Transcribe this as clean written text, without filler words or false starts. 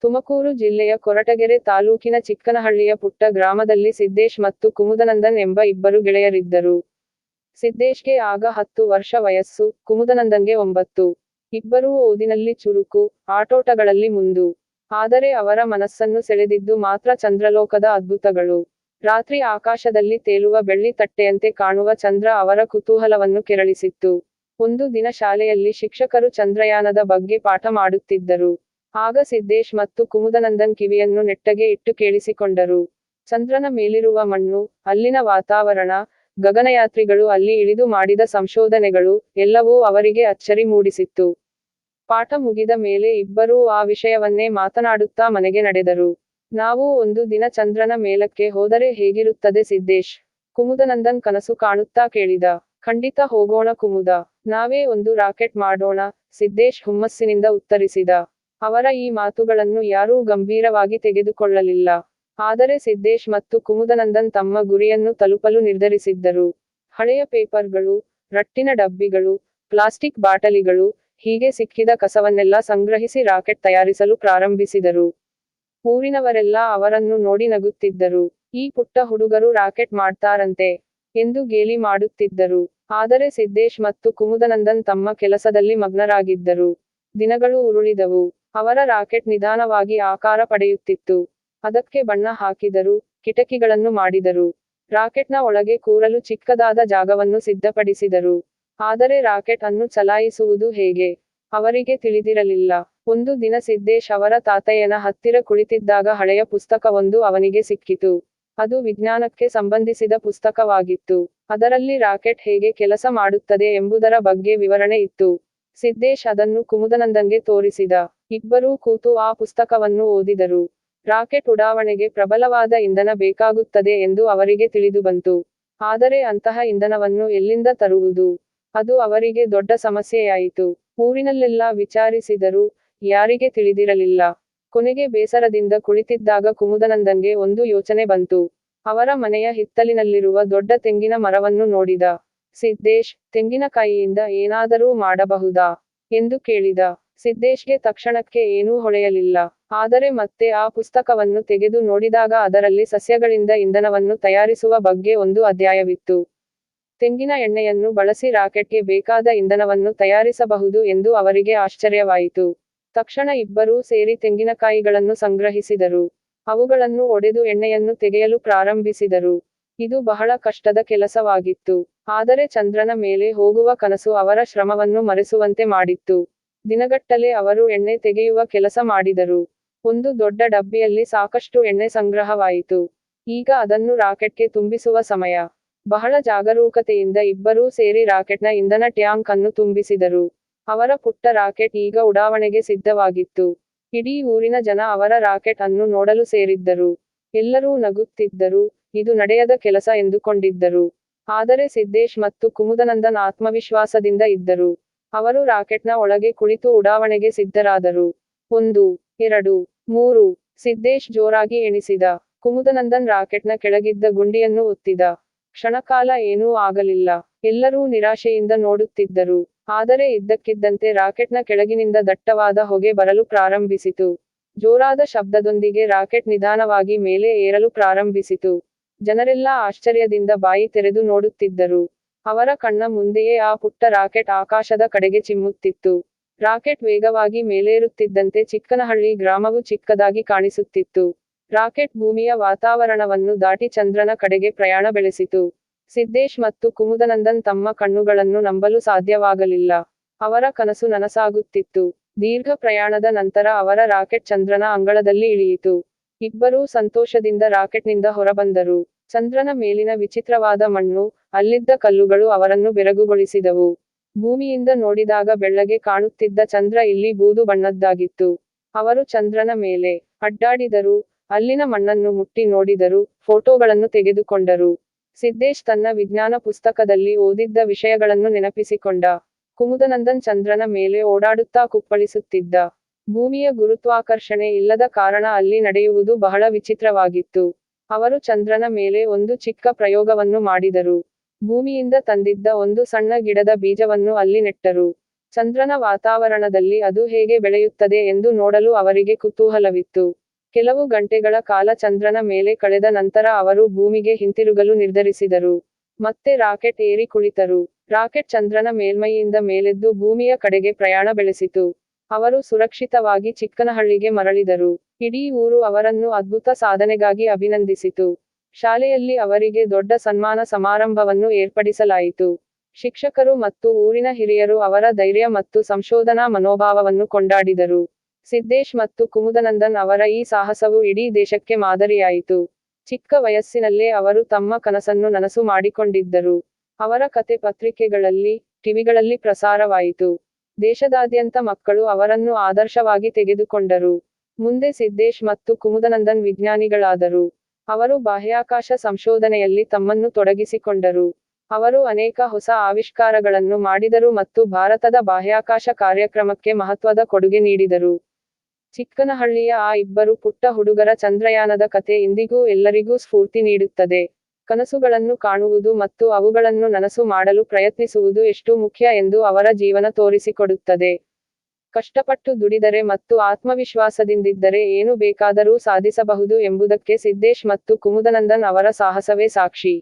ತುಮಕೂರು ಜಿಲ್ಲೆಯ ಕೊರಟಗೆರೆ ತಾಲೂಕಿನ ಚಿಕ್ಕನಹಳ್ಳಿಯ ಪುಟ್ಟ ಗ್ರಾಮದಲ್ಲಿ ಸಿದ್ದೇಶ್ ಮತ್ತು ಕುಮುದನಂದನ್ ಎಂಬ ಇಬ್ಬರು ಗೆಳೆಯರಿದ್ದರು. ಸಿದ್ದೇಶ್ಗೆ ಆಗ 10 ವರ್ಷ ವಯಸ್ಸು, ಕುಮುದನಂದನ್ಗೆ 9. ಇಬ್ಬರೂ ಓದಿನಲ್ಲಿ ಚುರುಕು, ಆಟೋಟಗಳಲ್ಲಿ ಮುಂದು. ಆದರೆ ಅವರ ಮನಸ್ಸನ್ನು ಸೆಳೆದಿದ್ದು ಮಾತ್ರ ಚಂದ್ರಲೋಕದ ಅದ್ಭುತಗಳು. ರಾತ್ರಿ ಆಕಾಶದಲ್ಲಿ ತೇಲುವ ಬೆಳ್ಳಿ ತಟ್ಟೆಯಂತೆ ಕಾಣುವ ಚಂದ್ರ ಅವರ ಕುತೂಹಲವನ್ನು ಕೆರಳಿಸಿತ್ತು. ಒಂದು ದಿನ ಶಾಲೆಯಲ್ಲಿ ಶಿಕ್ಷಕರು ಚಂದ್ರಯಾನದ ಬಗ್ಗೆ ಪಾಠ ಮಾಡುತ್ತಿದ್ದರು. ಆಗ ಸಿದ್ದೇಶ್ ಮತ್ತು ಕುಮುದನಂದನ್ ಕಿವಿಯನ್ನು ನೆಟ್ಟಗೆ ಇಟ್ಟು ಕೇಳಿಸಿಕೊಂಡರು. ಚಂದ್ರನ ಮೇಲಿರುವ ಮಣ್ಣು, ಅಲ್ಲಿನ ವಾತಾವರಣ, ಗಗನಯಾತ್ರಿಗಳು ಅಲ್ಲಿ ಇಳಿದು ಮಾಡಿದ ಸಂಶೋಧನೆಗಳು, ಎಲ್ಲವೂ ಅವರಿಗೆ ಅಚ್ಚರಿ ಮೂಡಿಸಿತ್ತು. ಪಾಠ ಮುಗಿದ ಮೇಲೆ ಇಬ್ಬರೂ ಆ ವಿಷಯವನ್ನೇ ಮಾತನಾಡುತ್ತಾ ಮನೆಗೆ ನಡೆದರು. ನಾವು ಒಂದು ದಿನ ಚಂದ್ರನ ಮೇಲಕ್ಕೆ ಹೋದರೆ ಹೇಗಿರುತ್ತದೆ ಸಿದ್ದೇಶ್? ಕುಮುದನಂದನ್ ಕನಸು ಕಾಣುತ್ತಾ ಕೇಳಿದ. ಖಂಡಿತ ಹೋಗೋಣ ಕುಮುದ. ನಾವೇ ಒಂದು ರಾಕೆಟ್ ಮಾಡೋಣ, ಸಿದ್ದೇಶ್ ಹುಮ್ಮಸ್ಸಿನಿಂದ ಉತ್ತರಿಸಿದ. ಅವರ ಈ ಮಾತುಗಳನ್ನು ಯಾರೂ ಗಂಭೀರವಾಗಿ ತೆಗೆದುಕೊಳ್ಳಲಿಲ್ಲ. ಆದರೆ ಸಿದ್ದೇಶ್ ಮತ್ತು ಕುಮುದನಂದನ್ ತಮ್ಮ ಗುರಿಯನ್ನು ತಲುಪಲು ನಿರ್ಧರಿಸಿದ್ದರು. ಹಳೆಯ ಪೇಪರ್ಗಳು, ರಟ್ಟಿನ ಡಬ್ಬಿಗಳು, ಪ್ಲಾಸ್ಟಿಕ್ ಬಾಟಲಿಗಳು, ಹೀಗೆ ಸಿಕ್ಕಿದ ಕಸವನ್ನೆಲ್ಲ ಸಂಗ್ರಹಿಸಿ ರಾಕೆಟ್ ತಯಾರಿಸಲು ಪ್ರಾರಂಭಿಸಿದರು. ಊರಿನವರೆಲ್ಲ ಅವರನ್ನು ನೋಡಿ ನಗುತ್ತಿದ್ದರು. ಈ ಪುಟ್ಟ ಹುಡುಗರು ರಾಕೆಟ್ ಮಾಡ್ತಾರಂತೆ ಎಂದು ಗೇಲಿ ಮಾಡುತ್ತಿದ್ದರು. ಆದರೆ ಸಿದ್ದೇಶ್ ಮತ್ತು ಕುಮುದನಂದನ್ ತಮ್ಮ ಕೆಲಸದಲ್ಲಿ ಮಗ್ನರಾಗಿದ್ದರು. ದಿನಗಳು ಉರುಳಿದವು. ಅವರ ರಾಕೆಟ್ ನಿಧಾನವಾಗಿ ಆಕಾರ ಪಡೆಯುತ್ತಿತ್ತು. ಅದಕ್ಕೆ ಬಣ್ಣ ಹಾಕಿದರು, ಕಿಟಕಿಗಳನ್ನು ಮಾಡಿದರು. ರಾಕೆಟ್ನ ಒಳಗೆ ಕೂರಲು ಚಿಕ್ಕದಾದ ಜಾಗವನ್ನು ಸಿದ್ಧಪಡಿಸಿದರು. ಆದರೆ ರಾಕೆಟ್ ಅನ್ನು ಚಲಾಯಿಸುವುದು ಹೇಗೆ? ಅವರಿಗೆ ತಿಳಿದಿರಲಿಲ್ಲ. ಒಂದು ದಿನ ಸಿದ್ದೇಶ್ ಅವರ ತಾತಯ್ಯನ ಹತ್ತಿರ ಕುಳಿತಿದ್ದಾಗ ಹಳೆಯ ಪುಸ್ತಕವೊಂದು ಅವನಿಗೆ ಸಿಕ್ಕಿತು. ಅದು ವಿಜ್ಞಾನಕ್ಕೆ ಸಂಬಂಧಿಸಿದ ಪುಸ್ತಕವಾಗಿತ್ತು. ಅದರಲ್ಲಿ ರಾಕೆಟ್ ಹೇಗೆ ಕೆಲಸ ಮಾಡುತ್ತದೆ ಎಂಬುದರ ಬಗ್ಗೆ ವಿವರಣೆ ಇತ್ತು. ಸಿದ್ದೇಶ್ ಅದನ್ನು ಕುಮುದನಂದನ್ಗೆ ತೋರಿಸಿದ. ಇಬ್ಬರೂ ಕೂತು ಆ ಪುಸ್ತಕವನ್ನು ಓದಿದರು. ರಾಕೆಟ್ ಉಡಾವಣೆಗೆ ಪ್ರಬಲವಾದ ಇಂಧನ ಬೇಕಾಗುತ್ತದೆ ಎಂದು ಅವರಿಗೆ ತಿಳಿದುಬಂತು. ಆದರೆ ಅಂತಹ ಇಂಧನವನ್ನು ಎಲ್ಲಿಂದ ತರುವುದು? ಅದು ಅವರಿಗೆ ದೊಡ್ಡ ಸಮಸ್ಯೆಯಾಯಿತು. ಊರಿನಲ್ಲೆಲ್ಲ ವಿಚಾರಿಸಿದರು, ಯಾರಿಗೆ ತಿಳಿದಿರಲಿಲ್ಲ. ಕೊನೆಗೆ ಬೇಸರದಿಂದ ಕುಳಿತಿದ್ದಾಗ ಕುಮುದನಂದನ್ಗೆ ಒಂದು ಯೋಚನೆ ಬಂತು. ಅವರ ಮನೆಯ ಹಿತ್ತಲಿನಲ್ಲಿರುವ ದೊಡ್ಡ ತೆಂಗಿನ ಮರವನ್ನು ನೋಡಿದ. ಸಿದ್ದೇಶ್, ತೆಂಗಿನಕಾಯಿಯಿಂದ ಏನಾದರೂ ಮಾಡಬಹುದಾ ಎಂದು ಕೇಳಿದ. ಸಿದ್ದೇಶ್ಗೆ ತಕ್ಷಣಕ್ಕೆ ಏನೂ ಹೊಳೆಯಲಿಲ್ಲ. ಆದರೆ ಮತ್ತೆ ಆ ಪುಸ್ತಕವನ್ನು ತೆಗೆದು ನೋಡಿದಾಗ ಅದರಲ್ಲಿ ಸಸ್ಯಗಳಿಂದ ಇಂಧನವನ್ನು ತಯಾರಿಸುವ ಬಗ್ಗೆ ಒಂದು ಅಧ್ಯಾಯವಿತ್ತು. ತೆಂಗಿನ ಎಣ್ಣೆಯನ್ನು ಬಳಸಿ ರಾಕೆಟ್ಗೆ ಬೇಕಾದ ಇಂಧನವನ್ನು ತಯಾರಿಸಬಹುದು ಎಂದು ಅವರಿಗೆ ಆಶ್ಚರ್ಯವಾಯಿತು. ತಕ್ಷಣ ಇಬ್ಬರೂ ಸೇರಿ ತೆಂಗಿನಕಾಯಿಗಳನ್ನು ಸಂಗ್ರಹಿಸಿದರು. ಅವುಗಳನ್ನು ಒಡೆದು ಎಣ್ಣೆಯನ್ನು ತೆಗೆಯಲು ಪ್ರಾರಂಭಿಸಿದರು. ಇದು ಬಹಳ ಕಷ್ಟದ ಕೆಲಸವಾಗಿತ್ತು. ಆದರೆ ಚಂದ್ರನ ಮೇಲೆ ಹೋಗುವ ಕನಸು ಅವರ ಶ್ರಮವನ್ನು ಮರೆಸುವಂತೆ ಮಾಡಿತ್ತು. ದಿನಗಟ್ಟಲೆ ಅವರು ಎಣ್ಣೆ ತೆಗೆಯುವ ಕೆಲಸ ಮಾಡಿದರು. ಒಂದು ದೊಡ್ಡ ಡಬ್ಬಿಯಲ್ಲಿ ಸಾಕಷ್ಟು ಎಣ್ಣೆ ಸಂಗ್ರಹವಾಯಿತು. ಈಗ ಅದನ್ನು ರಾಕೆಟ್ಗೆ ತುಂಬಿಸುವ ಸಮಯ. ಬಹಳ ಜಾಗರೂಕತೆಯಿಂದ ಇಬ್ಬರೂ ಸೇರಿ ರಾಕೆಟ್ನ ಇಂಧನ ಟ್ಯಾಂಕ್ ಅನ್ನು ತುಂಬಿಸಿದರು. ಅವರ ಪುಟ್ಟ ರಾಕೆಟ್ ಈಗ ಉಡಾವಣೆಗೆ ಸಿದ್ಧವಾಗಿತ್ತು. ಇಡೀ ಊರಿನ ಜನ ಅವರ ರಾಕೆಟ್ ಅನ್ನು ನೋಡಲು ಸೇರಿದ್ದರು. ಎಲ್ಲರೂ ನಗುತ್ತಿದ್ದರು, ಇದು ನಡೆಯದ ಕೆಲಸ ಎಂದುಕೊಂಡಿದ್ದರು. ಆದರೆ ಸಿದ್ದೇಶ್ ಮತ್ತು ಕುಮುದನಂದನ್ ಆತ್ಮವಿಶ್ವಾಸದಿಂದ ಇದ್ದರು. ಅವರು ರಾಕೆಟ್ನ ಒಳಗೆ ಕುಳಿತು ಉಡಾವಣೆಗೆ ಸಿದ್ಧರಾದರು. 1, 2, 3 ಸಿದ್ದೇಶ್ ಜೋರಾಗಿ ಎಣಿಸಿದ. ಕುಮುದನಂದನ್ ರಾಕೆಟ್ನ ಕೆಳಗಿದ್ದ ಗುಂಡಿಯನ್ನು ಒತ್ತಿದ. ಕ್ಷಣಕಾಲ ಏನೂ ಆಗಲಿಲ್ಲ. ಎಲ್ಲರೂ ನಿರಾಶೆಯಿಂದ ನೋಡುತ್ತಿದ್ದರು. ಆದರೆ ಇದ್ದಕ್ಕಿದ್ದಂತೆ ರಾಕೆಟ್ನ ಕೆಳಗಿನಿಂದ ದಟ್ಟವಾದ ಹೊಗೆ ಬರಲು ಪ್ರಾರಂಭಿಸಿತು. ಜೋರಾದ ಶಬ್ದದೊಂದಿಗೆ ರಾಕೆಟ್ ನಿಧಾನವಾಗಿ ಮೇಲೆ ಏರಲು ಪ್ರಾರಂಭಿಸಿತು. ಜನರೆಲ್ಲ ಆಶ್ಚರ್ಯದಿಂದ ಬಾಯಿ ತೆರೆದು ನೋಡುತ್ತಿದ್ದರು. ಅವರ ಕಣ್ಣ ಮುಂದೆಯೇ ಆ ಪುಟ್ಟ ರಾಕೆಟ್ ಆಕಾಶದ ಕಡೆಗೆ ಚಿಮ್ಮುತ್ತಿತ್ತು. ರಾಕೆಟ್ ವೇಗವಾಗಿ ಮೇಲೇರುತ್ತಿದ್ದಂತೆ ಚಿಕ್ಕನಹಳ್ಳಿ ಗ್ರಾಮವು ಚಿಕ್ಕದಾಗಿ ಕಾಣಿಸುತ್ತಿತ್ತು. ರಾಕೆಟ್ ಭೂಮಿಯ ವಾತಾವರಣವನ್ನು ದಾಟಿ ಚಂದ್ರನ ಕಡೆಗೆ ಪ್ರಯಾಣ ಬೆಳೆಸಿತು. ಸಿದ್ದೇಶ್ ಮತ್ತು ಕುಮುದನಂದನ್ ತಮ್ಮ ಕಣ್ಣುಗಳನ್ನು ನಂಬಲು ಸಾಧ್ಯವಾಗಲಿಲ್ಲ. ಅವರ ಕನಸು ನನಸಾಗುತ್ತಿತ್ತು. ದೀರ್ಘ ಪ್ರಯಾಣದ ನಂತರ ಅವರ ರಾಕೆಟ್ ಚಂದ್ರನ ಅಂಗಳದಲ್ಲಿ ಇಳಿಯಿತು. ಇಬ್ಬರೂ ಸಂತೋಷದಿಂದ ರಾಕೆಟ್ನಿಂದ ಹೊರಬಂದರು. ಚಂದ್ರನ ಮೇಲಿನ ವಿಚಿತ್ರವಾದ ಮಣ್ಣು, ಅಲ್ಲಿದ್ದ ಕಲ್ಲುಗಳು ಅವರನ್ನು ಬೆರಗುಗೊಳಿಸಿದವು. ಭೂಮಿಯಿಂದ ನೋಡಿದಾಗ ಬೆಳ್ಳಗೆ ಕಾಣುತ್ತಿದ್ದ ಚಂದ್ರ ಇಲ್ಲಿ ಬೂದು ಬಣ್ಣದ್ದಾಗಿತ್ತು. ಅವರು ಚಂದ್ರನ ಮೇಲೆ ಅಡ್ಡಾಡಿದರು, ಅಲ್ಲಿನ ಮಣ್ಣನ್ನು ಮುಟ್ಟಿ ನೋಡಿದರು, ಫೋಟೋಗಳನ್ನು ತೆಗೆದುಕೊಂಡರು. ಸಿದ್ದೇಶ್ ತನ್ನ ವಿಜ್ಞಾನ ಪುಸ್ತಕದಲ್ಲಿ ಓದಿದ್ದ ವಿಷಯಗಳನ್ನು ನೆನಪಿಸಿಕೊಂಡ. ಕುಮುದನಂದನ್ ಚಂದ್ರನ ಮೇಲೆ ಓಡಾಡುತ್ತಾ ಕುಪ್ಪಳಿಸುತ್ತಿದ್ದ. ಭೂಮಿಯ ಗುರುತ್ವಾಕರ್ಷಣೆ ಇಲ್ಲದ ಕಾರಣ ಅಲ್ಲಿ ನಡೆಯುವುದು ಬಹಳ ವಿಚಿತ್ರವಾಗಿತ್ತು. ಅವರು ಚಂದ್ರನ ಮೇಲೆ ಒಂದು ಚಿಕ್ಕ ಪ್ರಯೋಗವನ್ನು ಮಾಡಿದರು. ಭೂಮಿಯಿಂದ ತಂದಿದ್ದ ಒಂದು ಸಣ್ಣ ಗಿಡದ ಬೀಜವನ್ನು ಅಲ್ಲಿ ನೆಟ್ಟರು. ಚಂದ್ರನ ವಾತಾವರಣದಲ್ಲಿ ಅದು ಹೇಗೆ ಬೆಳೆಯುತ್ತದೆ ಎಂದು ನೋಡಲು ಅವರಿಗೆ ಕುತೂಹಲವಿತ್ತು. ಕೆಲವು ಗಂಟೆಗಳ ಕಾಲ ಚಂದ್ರನ ಮೇಲೆ ಕಳೆದ ನಂತರ ಅವರು ಭೂಮಿಗೆ ಹಿಂತಿರುಗಲು ನಿರ್ಧರಿಸಿದರು. ಮತ್ತೆ ರಾಕೆಟ್ ಏರಿ ಕುಳಿತರು. ರಾಕೆಟ್ ಚಂದ್ರನ ಮೇಲ್ಮೈಯಿಂದ ಮೇಲೆದ್ದು ಭೂಮಿಯ ಕಡೆಗೆ ಪ್ರಯಾಣ ಬೆಳೆಸಿತು. ಅವರು ಸುರಕ್ಷಿತವಾಗಿ ಚಿಕ್ಕನಹಳ್ಳಿಗೆ ಮರಳಿದರು. ಇಡೀ ಊರು ಅವರನ್ನು ಅದ್ಭುತ ಸಾಧನೆಗಾಗಿ ಅಭಿನಂದಿಸಿತು. ಶಾಲೆಯಲ್ಲಿ ಅವರಿಗೆ ದೊಡ್ಡ ಸನ್ಮಾನ ಸಮಾರಂಭವನ್ನು ಏರ್ಪಡಿಸಲಾಯಿತು. ಶಿಕ್ಷಕರು ಮತ್ತು ಊರಿನ ಹಿರಿಯರು ಅವರ ಧೈರ್ಯ ಮತ್ತು ಸಂಶೋಧನಾ ಮನೋಭಾವವನ್ನು ಕೊಂಡಾಡಿದರು. ಸಿದ್ದೇಶ್ ಮತ್ತು ಕುಮುದನಂದನ್ ಅವರ ಈ ಸಾಹಸವು ಇಡೀ ದೇಶಕ್ಕೆ ಮಾದರಿಯಾಯಿತು. ಚಿಕ್ಕ ವಯಸ್ಸಿನಲ್ಲೇ ಅವರು ತಮ್ಮ ಕನಸನ್ನು ನನಸು ಮಾಡಿಕೊಂಡಿದ್ದರು. ಅವರ ಕತೆ ಪತ್ರಿಕೆಗಳಲ್ಲಿ, ಟಿವಿಗಳಲ್ಲಿ ಪ್ರಸಾರವಾಯಿತು. ದೇಶದಾದ್ಯಂತ ಮಕ್ಕಳು ಅವರನ್ನು ಆದರ್ಶವಾಗಿ ತೆಗೆದುಕೊಂಡರು. ಮುಂದೆ ಸಿದ್ದೇಶ್ ಮತ್ತು ಕುಮುದನಂದನ್ ವಿಜ್ಞಾನಿಗಳಾದರು. ಅವರು ಬಾಹ್ಯಾಕಾಶ ಸಂಶೋಧನೆಯಲ್ಲಿ ತಮ್ಮನ್ನು ತೊಡಗಿಸಿಕೊಂಡರು. ಅವರು ಅನೇಕ ಹೊಸ ಆವಿಷ್ಕಾರಗಳನ್ನು ಮಾಡಿದರು ಮತ್ತು ಭಾರತದ ಬಾಹ್ಯಾಕಾಶ ಕಾರ್ಯಕ್ರಮಕ್ಕೆ ಮಹತ್ವದ ಕೊಡುಗೆ ನೀಡಿದರು. ಚಿಕ್ಕನಹಳ್ಳಿಯ ಆ ಇಬ್ಬರು ಪುಟ್ಟ ಹುಡುಗರ ಚಂದ್ರಯಾನದ ಕತೆ ಇಂದಿಗೂ ಎಲ್ಲರಿಗೂ ಸ್ಫೂರ್ತಿ ನೀಡುತ್ತದೆ. ಕನಸುಗಳನ್ನು ಕಾಣುವುದು ಮತ್ತು ಅವುಗಳನ್ನು ನನಸು ಮಾಡಲು ಪ್ರಯತ್ನಿಸುವುದು ಎಷ್ಟು ಮುಖ್ಯ ಎಂದು ಅವರ ಜೀವನ ತೋರಿಸಿಕೊಡುತ್ತದೆ. ಕಷ್ಟಪಟ್ಟು ದುಡಿದರೆ ಮತ್ತು ಆತ್ಮವಿಶ್ವಾಸದಿಂದಿದ್ದರೆ ಏನು ಬೇಕಾದರೂ ಸಾಧಿಸಬಹುದು ಎಂಬುದಕ್ಕೆ ಸಿದ್ದೇಶ್ ಮತ್ತು ಕುಮುದನಂದನ್ ಅವರ ಸಾಹಸವೇ ಸಾಕ್ಷಿ.